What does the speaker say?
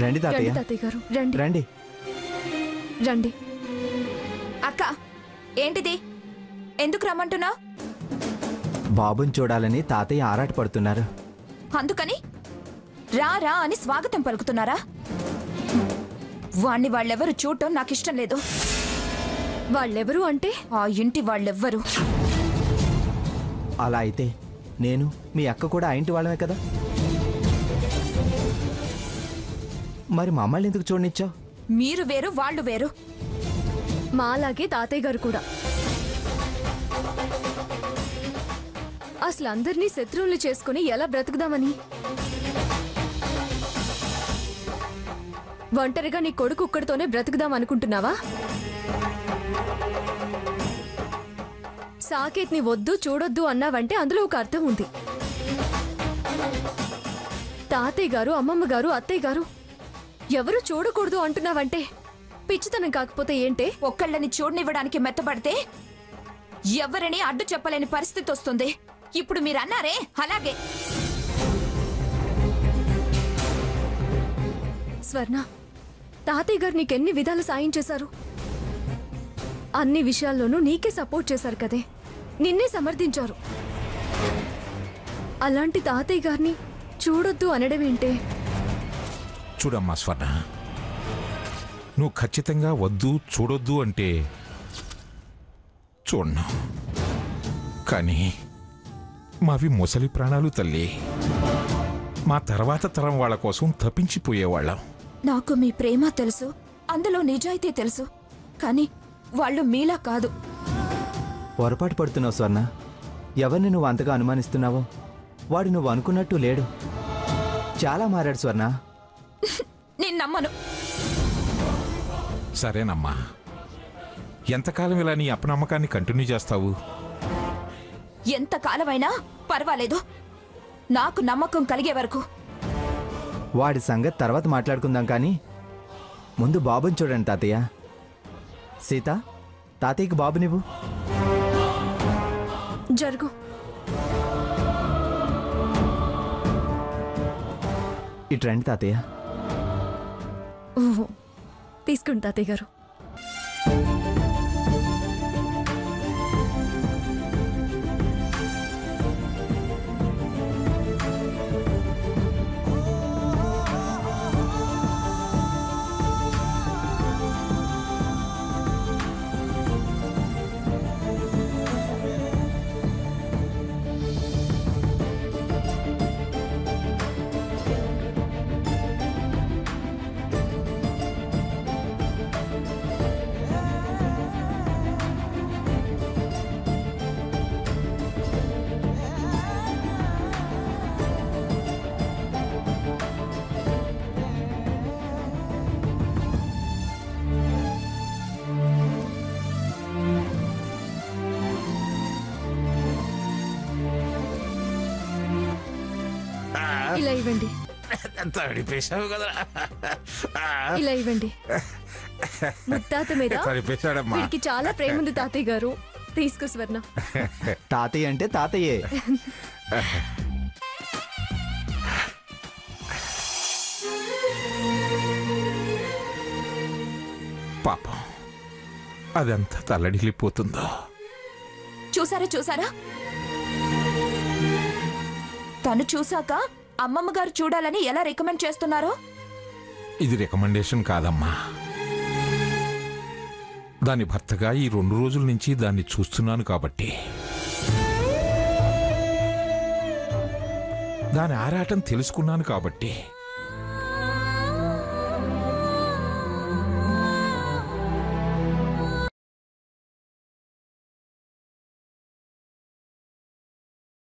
రండి తాతయ్య. తాతయ్య గారు రండి రండి రండి. అక్క ఏంటిది? ఎందుకు రమ్మంటున్నా? బాబుని చూడాలని తాతయ్య ఆరాటపడుతున్నారు. అందుకని రా రా అని స్వాగతం పలుకుతున్నారా? వాణ్ణి వాళ్ళెవరు చూడటం నాకిష్టం లేదు. వాళ్ళెవరు అంటే? ఆ ఇంటి వాళ్ళెవ్వరు. అలా అయితే నేను మీ అక్క కూడా ఆ ఇంటి వాళ్ళమే కదా. మరి మమ్మల్ని ఎందుకు చూడనిచ్చావు? మీరు వేరు వాళ్ళు వేరు. మాలాగే తాతయ్య గారు కూడా. అసలు అందరినీ శత్రువులు చేసుకుని ఎలా బ్రతుకుదామని? ఒంటరిగా నీ కొడుకు ఒక్కడితోనే బ్రతుకుదాం అనుకుంటున్నావా? సాకేత్ని వద్దు చూడొద్దు అన్నావంటే అందులో ఒక అర్థం ఉంది. తాతయ్య గారు, అమ్మమ్మ గారు, అత్తయ్య గారు ఎవరు చూడకూడదు అంటున్నావంటే పిచ్చితనం కాకపోతే ఏంటే? ఒక్కళ్ళని చూడనివ్వడానికి మెత్తబడితే ఎవరిని అడ్డు చెప్పలేని పరిస్థితి వస్తుంది. ఇప్పుడు మీరన్నారే అలాగే. స్వర్ణ, తాతయ్య గారు నీకెన్ని విధాలు సాయం చేశారు. అన్ని విషయాల్లోనూ నీకే సపోర్ట్ చేశారు కదే, నిన్నే సమర్థించారు. అలాంటి తాతయ్య గారిని చూడొద్దు అనడం ఏంటే? చూడమ్మా స్వర్ణ, నువ్వు ఖచ్చితంగా వద్దు చూడొద్దు అంటే చూడను. కానీ మావి ముసలి ప్రాణాలు తల్లి. మా తర్వాత తరం వాళ్ళ కోసం తప్పించిపోయేవాళ్ళం. నాకు మీ ప్రేమ తెలుసు, అందులో నిజాయితీ తెలుసు. కానీ వాళ్ళు మీలా కాదు. పొరపాటు పడుతున్నావు స్వర్ణ. ఎవరిని నువ్వు అంతగా అనుమానిస్తున్నావో వాడు నువ్వు అనుకున్నట్టు లేడు. చాలా మారాడు స్వర్ణ. నేను నమ్మను. సరేనమ్మా, ఎంతకాలం ఇలా నీ అపనమ్మకాన్ని కంటిన్యూ చేస్తావు? ఎంతకాలమైనా పర్వాలేదు, నాకు నమ్మకం కలిగే వరకు. వాడి సంగతి తర్వాత మాట్లాడుకుందాం, కానీ ముందు బాబుని చూడండి తాతయ్య. సీత, తాతయ్యకి బాబునివ్వు. జరుగు. ఇటు రండి తాతయ్య. ఓహో, తీసుకోండి తాతయ్య గారు. ఇలా ఇవ్వండి. ఇలా ఇవ్వండి. ముత్తాత మీద వీడికి చాలా ప్రేమ ఉంది తాతయ్య గారు. తీసుకో స్వర్ణ. తాతయ్య అంటే తాతయ్యే. పాపం, అదంతా తల్లడిల్లిపోతుందో. చూసారా చూసారా, తను చూశాక అమ్మమ్మ గారు చూడాలని ఎలా రికమెండ్ చేస్తున్నారో. ఇది రికమెండేషన్ కాదమ్మా. దాని భర్తగా ఈ 2 రోజుల నుంచి దాన్ని చూస్తున్నాను కాబట్టి. దాని ఆరాటం తెలుసుకున్నాను కాబట్టి.